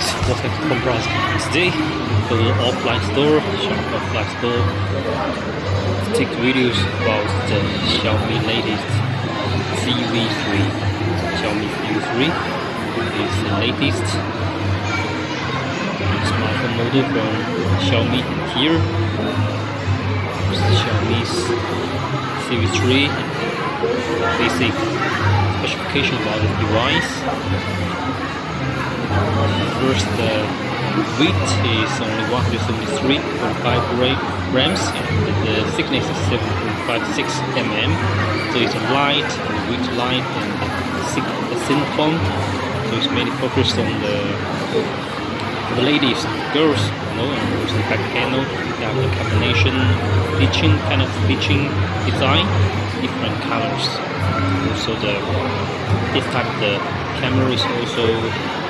guys, welcome to Comprise. Today, go to the offline store, Xiaomi offline store, to take videos about the Xiaomi latest Civi3. Xiaomi Civi3 is the latest smartphone model from Xiaomi. Here, Xiaomi's Civi3 basic specification about the device. First, the weight is only 173.5 grams and the thickness is 7.56 mm. So it's a light, weight light, and thin phone. So it's mainly focused on the ladies, girls, and also the back panel. They have the combination stitching, kind of stitching design, different colors. Also this type of the camera is also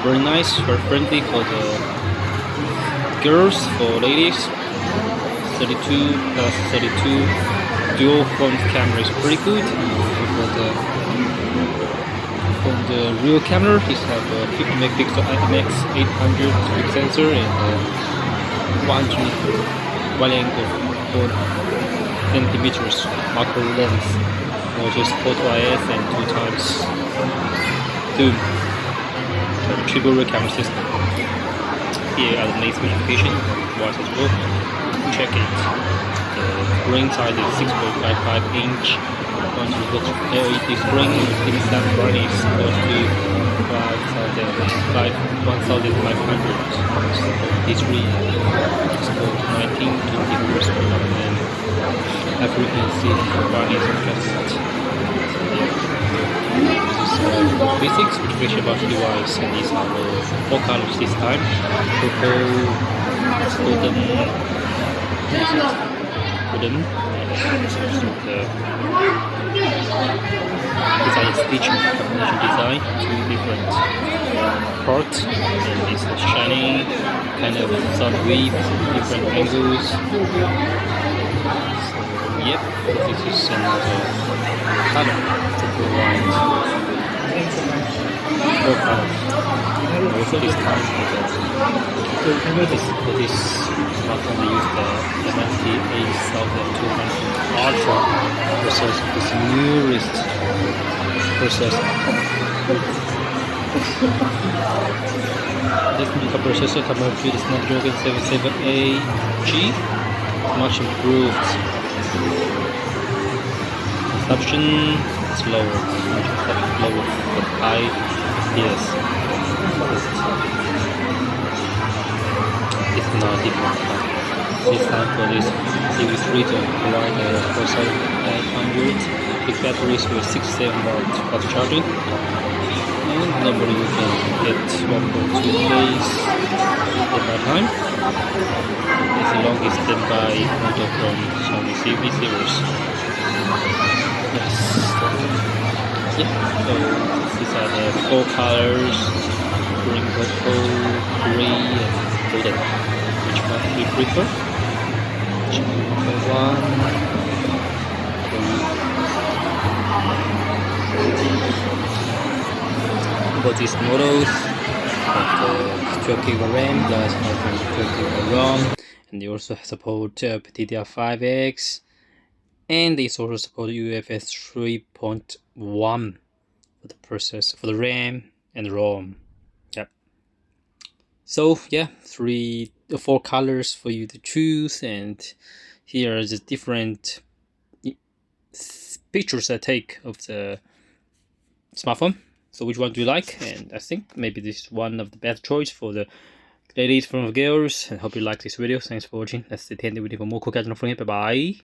very nice, very friendly for the girls, for ladies. 32 plus 32 dual front camera is pretty good. For the rear camera, this have a 50 megapixel IMX 800 big sensor and 100 wide angle 4 centimeters macro lens. Also support OIS and 2 times zoom. Triple rear camera system. Here are the main specification device as well. Check it. The screen size is 6.55 inch. Once you go to LED screen, the sun brightness goes to 1,500. D3 support 19 to 20 hertz and frequency brightness adjustment. Basic specification about the device, and these are the 4 colors this time: purple, golden, design stitching combination design, 2 different parts, and this is shining, kind of sun wave, different angles. So, yep, this is another color to provide. 4 colors. Also this time for this smartphone they use the MNT 8200 Ultra processor, this newest processor. This processor compared to the Snapdragon 778G, much improved. Consumption is lower, much lower, but high. Yes, it's not different. This time for this Civi3 to provide a 4800 big batteries with 6-7 watt fast charging, and normally you can get 1.2 days standby time. It's the longest standby model from Xiaomi Civi series. Yes. Yeah, so these are the 4 colors: green, purple, gray, and golden. Which one do you prefer? Number 1. For these models, have the 12 GB RAM plus 512 GB ROM, and they also support DDR5X. And they also support UFS 3.1 for the processor, for the RAM and ROM. Yep. So yeah, 4 colors for you to choose, and here are the different pictures I take of the smartphone. So which one do you like? And I think maybe this is one of the best choice for the ladies from the girls. And hope you like this video. Thanks for watching. Let's stay tuned with for more cool gadgets. Bye bye.